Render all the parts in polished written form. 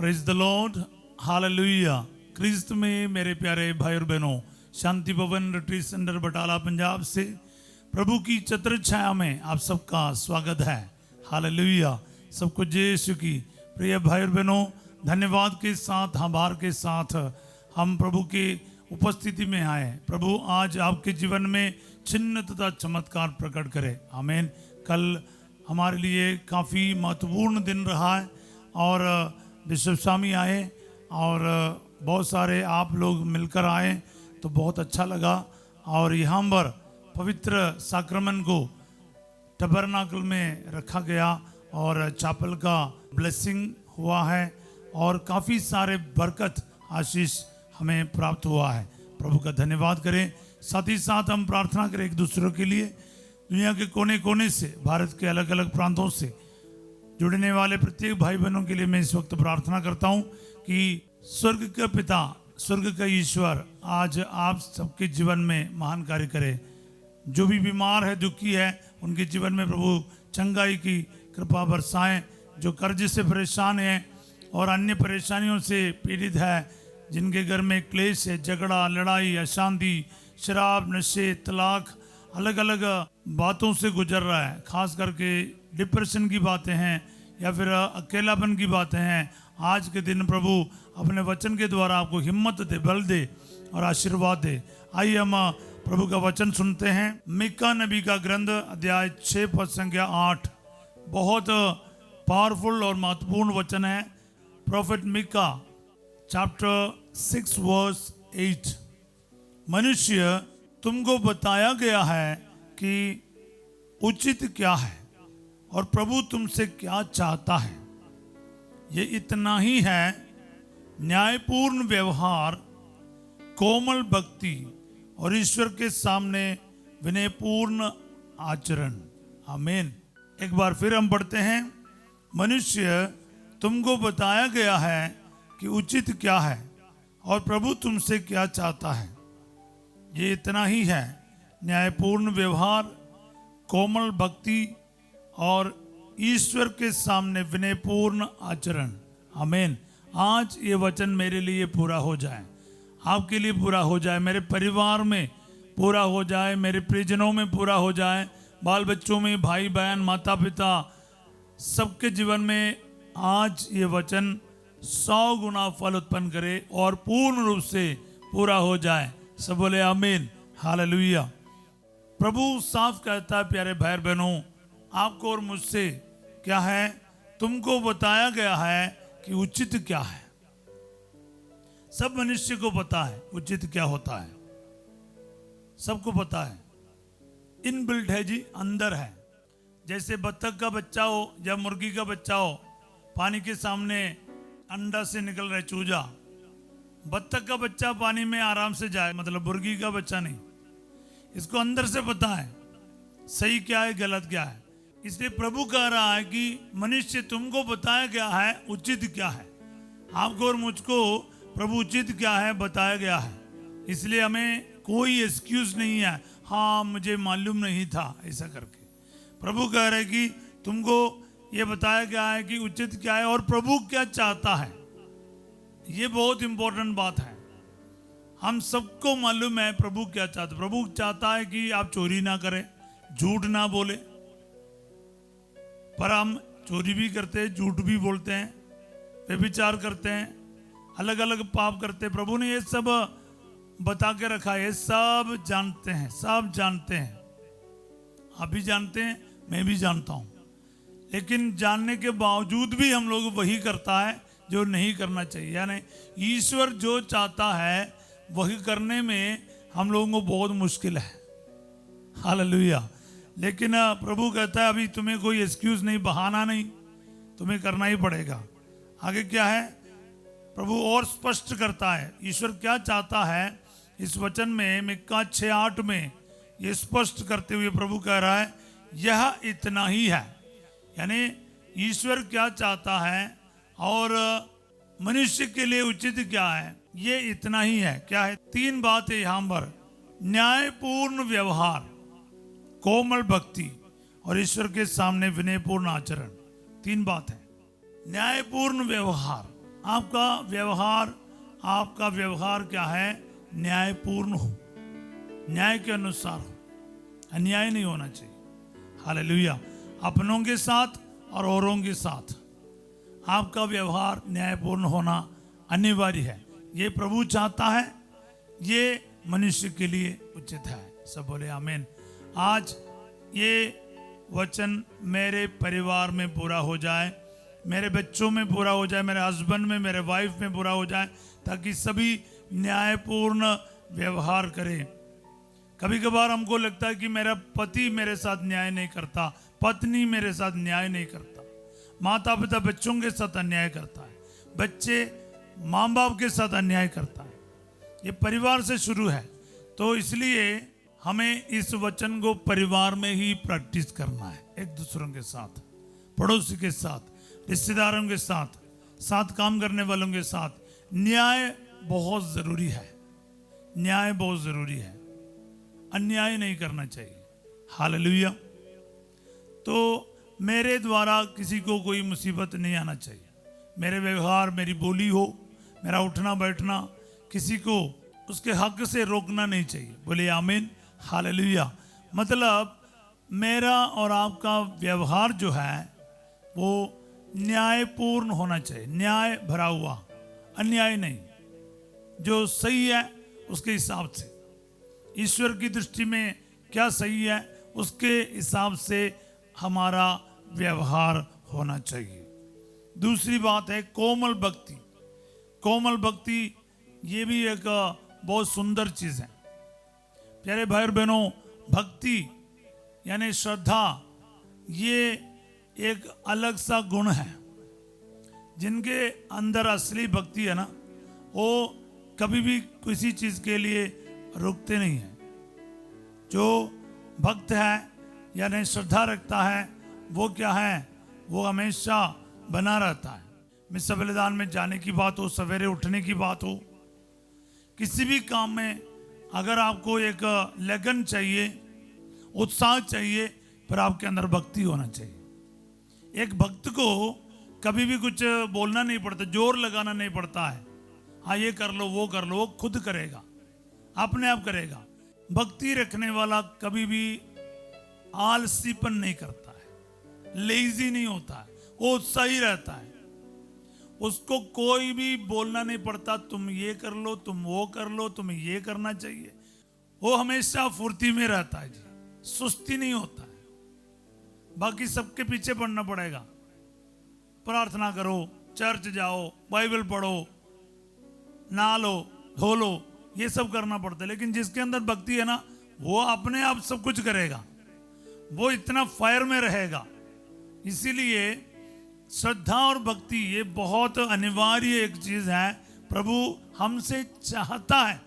Praise the Lord, hallelujah. Christ में मेरे प्यारे भाई और बहनों, शांति भवन रिट्रीट सेंटर बटाला पंजाब से प्रभु की छत्र छाया में आप सबका स्वागत है। हालेलुया। सबको यीशु की प्रिय भाई और बहनों, धन्यवाद के साथ, आभार के साथ हम प्रभु की उपस्थिति में आए। प्रभु आज आपके जीवन में चिन्ह तथा चमत्कार प्रकट करे। आमीन। कल हमारे लिए काफ़ी महत्वपूर्ण दिन रहा है और बिशप स्वामी आए और बहुत सारे आप लोग मिलकर आए तो बहुत अच्छा लगा। और यहाँ पर पवित्र साक्रमन को टबरनाकल में रखा गया और चैपल का ब्लेसिंग हुआ है और काफ़ी सारे बरकत आशीष हमें प्राप्त हुआ है। प्रभु का धन्यवाद करें। साथ ही साथ हम प्रार्थना करें एक दूसरे के लिए। दुनिया के कोने कोने से, भारत के अलग अलग प्रांतों से जुड़ने वाले प्रत्येक भाई बहनों के लिए मैं इस वक्त प्रार्थना करता हूं कि स्वर्ग का पिता, स्वर्ग का ईश्वर आज आप सबके जीवन में महान कार्य करे। जो भी बीमार है, दुखी है, उनके जीवन में प्रभु चंगाई की कृपा बरसाएं। जो कर्ज से परेशान हैं और अन्य परेशानियों से पीड़ित है, जिनके घर में क्लेश है, झगड़ा, लड़ाई, अशांति, शराब, नशे, तलाक, अलग अलग बातों से गुजर रहा है, खास करके डिप्रेशन की बातें हैं या फिर अकेलापन की बातें हैं, आज के दिन प्रभु अपने वचन के द्वारा आपको हिम्मत दे, बल दे और आशीर्वाद दे। आइए हम प्रभु का वचन सुनते हैं। मीका नबी का ग्रंथ अध्याय 6 पद संख्या 8 बहुत पावरफुल और महत्वपूर्ण वचन है। Prophet Micah chapter 6 verse 8। मनुष्य, तुमको बताया गया है कि उचित क्या है और प्रभु तुमसे क्या चाहता है। ये इतना ही है, न्यायपूर्ण व्यवहार, कोमल भक्ति और ईश्वर के सामने विनयपूर्ण आचरण। आमीन। एक बार फिर हम पढ़ते हैं। मनुष्य, तुमको बताया गया है कि उचित क्या है और प्रभु तुमसे क्या चाहता है। ये इतना ही है, न्यायपूर्ण व्यवहार, कोमल भक्ति और ईश्वर के सामने विनयपूर्ण आचरण। आमीन। आज ये वचन मेरे लिए पूरा हो जाए, आपके लिए पूरा हो जाए, मेरे परिवार में पूरा हो जाए, मेरे परिजनों में पूरा हो जाए, बाल बच्चों में, भाई बहन, माता पिता, सबके जीवन में आज ये वचन 100 गुना फल उत्पन्न करे और पूर्ण रूप से पूरा हो जाए। सब बोले आमीन। हालेलुया। प्रभु साफ कहता है, प्यारे भाई बहनों, आपको और मुझसे क्या है, तुमको बताया गया है कि उचित क्या है। सब मनुष्य को पता है उचित क्या होता है, सबको पता है, इनबिल्ट है जी, अंदर है। जैसे बत्तख का बच्चा हो या मुर्गी का बच्चा हो, पानी के सामने अंडा से निकल रहा है चूजा, बत्तख का बच्चा पानी में आराम से जाए, मतलब मुर्गी का बच्चा नहीं। इसको अंदर से पता है सही क्या है, गलत क्या है। इसलिए प्रभु कह रहा है कि मनुष्य, तुमको बताया गया है उचित क्या है। आपको और मुझको प्रभु उचित क्या है बताया गया है। इसलिए हमें कोई एक्सक्यूज नहीं है, हाँ मुझे मालूम नहीं था ऐसा करके। प्रभु कह रहे कि तुमको ये बताया गया है कि उचित क्या है और प्रभु क्या चाहता है। ये बहुत इंपॉर्टेंट बात है। हम सबको मालूम है प्रभु क्या चाहता है। प्रभु चाहता है कि आप चोरी ना करें, झूठ ना बोले, पर हम चोरी भी करते हैं, झूठ भी बोलते हैं, व्यभिचार करते हैं, अलग अलग पाप करते हैं। प्रभु ने ये सब बता के रखा है, सब जानते हैं, सब जानते हैं। आप भी जानते हैं, मैं भी जानता हूं, लेकिन जानने के बावजूद भी हम लोग वही करता है जो नहीं करना चाहिए। यानी ईश्वर जो चाहता है वही करने में हम लोगों को बहुत मुश्किल है। हालेलुया। लेकिन प्रभु कहता है अभी तुम्हें कोई एक्सक्यूज नहीं, बहाना नहीं, तुम्हें करना ही पड़ेगा। आगे क्या है, प्रभु और स्पष्ट करता है ईश्वर क्या चाहता है। इस वचन में मीका 6:8 में ये स्पष्ट करते हुए प्रभु कह रहा है, यह इतना ही है। यानी ईश्वर क्या चाहता है और मनुष्य के लिए उचित क्या है, ये इतना ही है। क्या है? 3 बात है यहां पर, न्यायपूर्ण व्यवहार, कोमल भक्ति और ईश्वर के सामने विनयपूर्ण आचरण। 3 बात है। न्यायपूर्ण व्यवहार, आपका व्यवहार क्या है? न्यायपूर्ण हो, न्याय के अनुसार हो, अन्याय नहीं होना चाहिए। हालेलुया। अपनों के साथ और औरों के साथ आपका व्यवहार न्यायपूर्ण होना अनिवार्य है। ये प्रभु चाहता है, ये मनुष्य के लिए उचित है। सब बोले आमीन। आज ये वचन मेरे परिवार में पूरा हो जाए, मेरे बच्चों में पूरा हो जाए, मेरे हस्बैंड में, मेरे वाइफ में पूरा हो जाए, ताकि सभी न्यायपूर्ण व्यवहार करें। कभी कभार हमको लगता है कि मेरा पति मेरे साथ न्याय नहीं करता, पत्नी मेरे साथ न्याय नहीं करता, माता पिता बच्चों के साथ अन्याय करता है, बच्चे माँ बाप के साथ अन्याय करता है। ये परिवार से शुरू है। तो इसलिए हमें इस वचन को परिवार में ही प्रैक्टिस करना है, एक दूसरों के साथ, पड़ोसी के साथ, रिश्तेदारों के साथ, साथ काम करने वालों के साथ। न्याय बहुत जरूरी है, न्याय बहुत जरूरी है। अन्याय नहीं करना चाहिए। हालेलुया। तो मेरे द्वारा किसी को कोई मुसीबत नहीं आना चाहिए। मेरे व्यवहार, मेरी बोली हो, मेरा उठना बैठना किसी को उसके हक से रोकना नहीं चाहिए। बोले आमीन। हालेलुया। मतलब मेरा और आपका व्यवहार जो है वो न्यायपूर्ण होना चाहिए, न्याय भरा हुआ, अन्याय नहीं। जो सही है उसके हिसाब से, ईश्वर की दृष्टि में क्या सही है उसके हिसाब से हमारा व्यवहार होना चाहिए। दूसरी बात है कोमल भक्ति। कोमल भक्ति ये भी एक बहुत सुंदर चीज है। प्यारे भाई और बहनों, भक्ति यानी श्रद्धा, ये एक अलग सा गुण है। जिनके अंदर असली भक्ति है ना, वो कभी भी किसी चीज के लिए रुकते नहीं है। जो भक्त है यानी श्रद्धा रखता है, वो क्या है? वो हमेशा बना रहता है। मिस्र बलिदान में जाने की बात हो, सवेरे उठने की बात हो, किसी भी काम में अगर आपको एक लगन चाहिए, उत्साह चाहिए, पर आपके अंदर भक्ति होना चाहिए। एक भक्त को कभी भी कुछ बोलना नहीं पड़ता, जोर लगाना नहीं पड़ता है। हाँ ये कर लो, वो कर लो, वो खुद करेगा, अपने आप करेगा। भक्ति रखने वाला कभी भी आलसीपन नहीं करता है, लेजी नहीं होता है, वो उत्साही रहता है। उसको कोई भी बोलना नहीं पड़ता, तुम ये कर लो, तुम वो कर लो, तुम्हें ये करना चाहिए। वो हमेशा फुर्ती में रहता है जी, सुस्ती नहीं होता है। बाकी सबके पीछे पड़ना पड़ेगा। प्रार्थना करो, चर्च जाओ, बाइबल पढ़ो, नहा धो लो, ये सब करना पड़ता है। लेकिन जिसके अंदर भक्ति है ना, वो अपने आप सब कुछ करेगा, वो इतना फायर में रहेगा। इसीलिए श्रद्धा और भक्ति ये बहुत अनिवार्य एक चीज है। प्रभु हमसे चाहता है,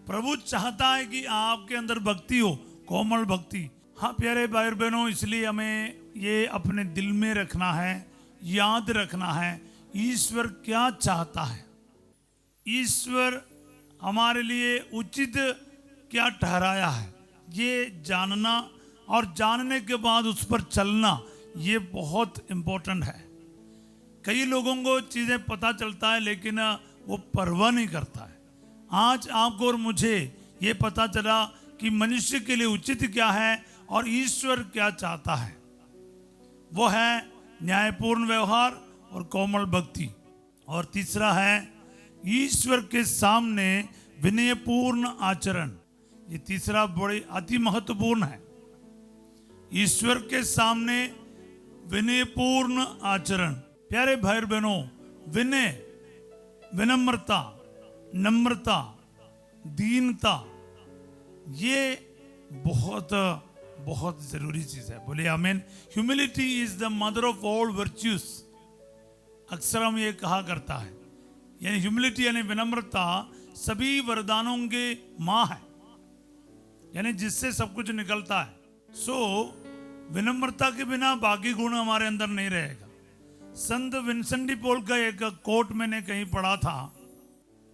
प्रभु चाहता है कि आपके अंदर भक्ति हो, कोमल भक्ति। हाँ प्यारे भाई और बहनों, इसलिए हमें ये अपने दिल में रखना है, याद रखना है, ईश्वर क्या चाहता है, ईश्वर हमारे लिए उचित क्या ठहराया है, ये जानना और जानने के बाद उस पर चलना, ये बहुत इंपॉर्टेंट है। कई लोगों को चीजें पता चलता है लेकिन वो परवाह नहीं करता है। आज आपको और मुझे ये पता चला कि मनुष्य के लिए उचित क्या है और ईश्वर क्या चाहता है। वो है न्यायपूर्ण व्यवहार और कोमल भक्ति। और तीसरा है ईश्वर के सामने विनयपूर्ण आचरण। ये तीसरा बड़ी अति महत्वपूर्ण है। ईश्वर के सामने विनयपूर्ण आचरण। प्यारे भाई और बहनों, विनय, विनम्रता, नम्रता, दीनता, ये बहुत बहुत जरूरी चीज है। बोले आमीन। Humility is the mother of all virtues. अक्सर हम ये कहा करता है, यानी ह्यूमिलिटी यानी विनम्रता सभी वरदानों के माँ है, यानी जिससे सब कुछ निकलता है। सो विनम्रता के बिना बाकी गुण हमारे अंदर नहीं रहेगा। संत विंसेंट डी पॉल का एक कोट मैंने कहीं पढ़ा था,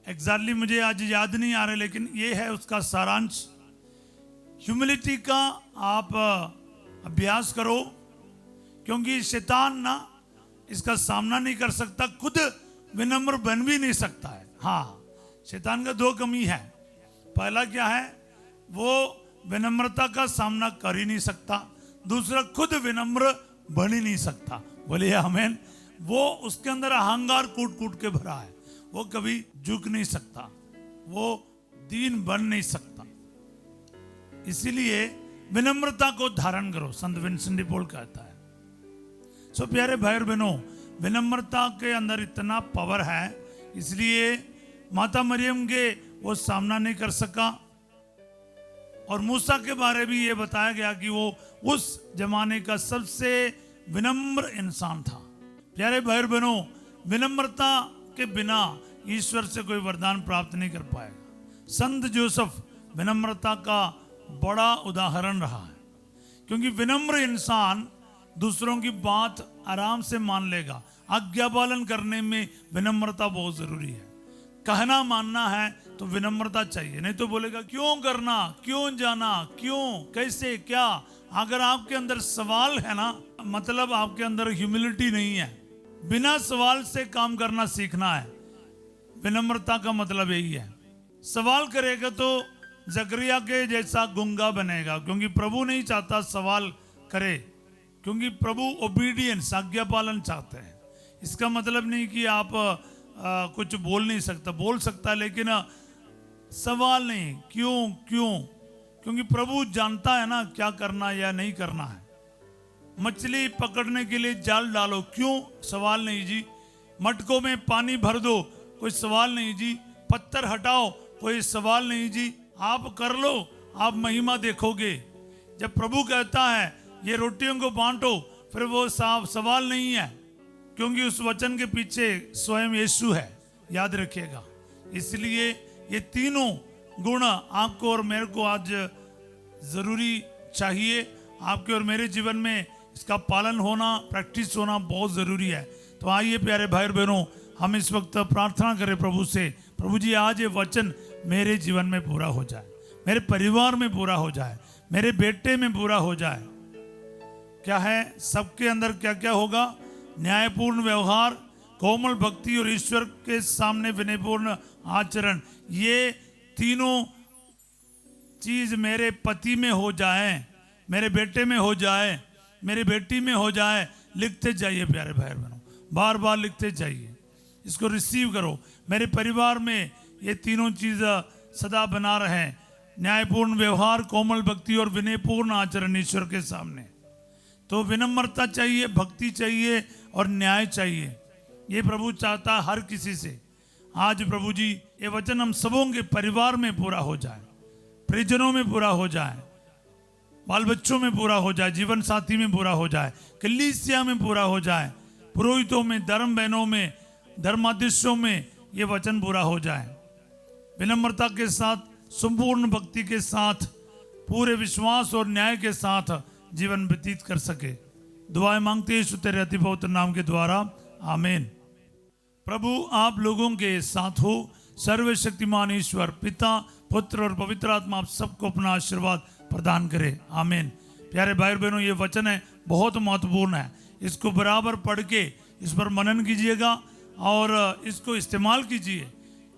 एग्जैक्टली मुझे आज याद नहीं आ रहा, लेकिन ये है उसका सारांश। ह्यूमिलिटी का आप अभ्यास करो, क्योंकि शैतान ना इसका सामना नहीं कर सकता, खुद विनम्र बन भी नहीं सकता है। हाँ, शैतान का दो कमी है। पहला क्या है, वो विनम्रता का सामना कर ही नहीं सकता। दूसरा, खुद विनम्र बन ही नहीं सकता। बोलिए आमीन। वो उसके अंदर अहंकार कूट कूट के भरा है, वो कभी झुक नहीं सकता, वो दीन बन नहीं सकता। इसीलिए विनम्रता को धारण करो, संत विंसेंट डी पॉल कहता है। सो प्यारे भाई और बहनों, विनम्रता के अंदर इतना पावर है, इसलिए माता मरियम के वो सामना नहीं कर सका। और मूसा के बारे में ये बताया गया कि वो उस जमाने का सबसे विनम्र इंसान था। प्यारे भाई और बहनों, विनम्रता के बिना ईश्वर से कोई वरदान प्राप्त नहीं कर पाएगा। संत जोसेफ विनम्रता का बड़ा उदाहरण रहा है, क्योंकि विनम्र इंसान दूसरों की बात आराम से मान लेगा। आज्ञा पालन करने में विनम्रता बहुत जरूरी है। कहना मानना है तो विनम्रता चाहिए, नहीं तो बोलेगा क्यों करना, क्यों जाना, क्यों, कैसे, क्या। अगर आपके अंदर सवाल है ना, मतलब आपके अंदर ह्यूमिलिटी नहीं है। बिना सवाल से काम करना सीखना है। विनम्रता का मतलब यही है। सवाल करेगा तो जकरिया के जैसा गूंगा बनेगा, क्योंकि प्रभु नहीं चाहता सवाल करे, क्योंकि प्रभु ओबीडियंस, आज्ञा पालन चाहते हैं। इसका मतलब नहीं कि आप कुछ बोल नहीं सकता, बोल सकता है, लेकिन सवाल नहीं। क्यों क्यों, क्योंकि प्रभु जानता है ना क्या करना या नहीं करना है। मछली पकड़ने के लिए जाल डालो, क्यों, सवाल नहीं जी। मटकों में पानी भर दो, कोई सवाल नहीं जी। पत्थर हटाओ, कोई सवाल नहीं जी। आप कर लो, आप महिमा देखोगे। जब प्रभु कहता है ये रोटियों को बांटो, फिर वो सवाल नहीं है, क्योंकि उस वचन के पीछे स्वयं यीशु है, याद रखिएगा। इसलिए ये तीनों गुण आपको और मेरे को आज जरूरी चाहिए। आपके और मेरे जीवन में इसका पालन होना, प्रैक्टिस होना बहुत जरूरी है। तो आइए प्यारे भाई और बहनों, हम इस वक्त प्रार्थना करें प्रभु से। प्रभु जी, आज ये वचन मेरे जीवन में पूरा हो जाए, मेरे परिवार में पूरा हो जाए, मेरे बेटे में पूरा हो जाए। क्या है, सबके अंदर क्या क्या होगा? न्यायपूर्ण व्यवहार, कोमल भक्ति और ईश्वर के सामने विनयपूर्ण आचरण। ये तीनों चीज मेरे पति में हो जाए, मेरे बेटे में हो जाए, मेरी बेटी में हो जाए। लिखते जाइए प्यारे भाई बहनों, बार बार लिखते जाइए, इसको रिसीव करो। मेरे परिवार में ये तीनों चीज सदा बना रहे, न्यायपूर्ण व्यवहार, कोमल भक्ति और विनयपूर्ण आचरण ईश्वर के सामने। तो विनम्रता चाहिए, भक्ति चाहिए और न्याय चाहिए। ये प्रभु चाहता हर किसी से। आज प्रभु जी ये वचन हम सबों के परिवार में पूरा हो जाए, परिजनों में पूरा हो जाए, बाल बच्चों में पूरा हो जाए, जीवन साथी में पूरा हो जाए, कलीसिया में पूरा हो जाए, पुरोहितों में, धर्म बहनों में, धर्माध्यक्षों में ये वचन पूरा हो जाए। विनम्रता के साथ, संपूर्ण भक्ति के साथ, पूरे विश्वास और न्याय के साथ जीवन व्यतीत कर सके। दुआएं मांगते हैं तेरे अति पवित्र नाम के द्वारा, आमीन। प्रभु आप लोगों के साथ हो। सर्वशक्तिमान ईश्वर पिता, पुत्र और पवित्र आत्मा आप सबको अपना आशीर्वाद प्रदान करे, आमीन। प्यारे भाई बहनों, ये वचन है बहुत महत्वपूर्ण है। इसको बराबर पढ़ के इस पर मनन कीजिएगा और इसको इस्तेमाल कीजिए,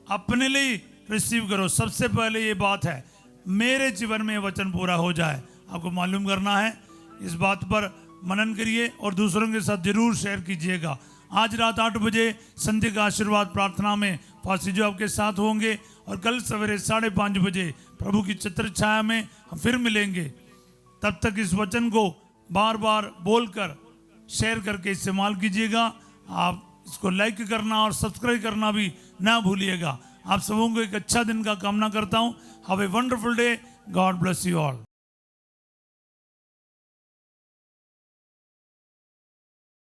अपने लिए रिसीव करो। सबसे पहले ये बात है, मेरे जीवन में वचन पूरा हो जाए, आपको मालूम करना है। इस बात पर मनन करिए और दूसरों के साथ जरूर शेयर कीजिएगा। आज रात 8 बजे संध्या का आशीर्वाद प्रार्थना में पास्टर जी आपके साथ होंगे और कल सवेरे 5:30 बजे प्रभु की छत्र छाया में हम फिर मिलेंगे। तब तक इस वचन को बार बार बोलकर शेयर करके इस्तेमाल कीजिएगा। आप इसको लाइक करना और सब्सक्राइब करना भी ना भूलिएगा। आप सबों को एक अच्छा दिन का कामना करता हूँ। Have a wonderful day. God bless you all.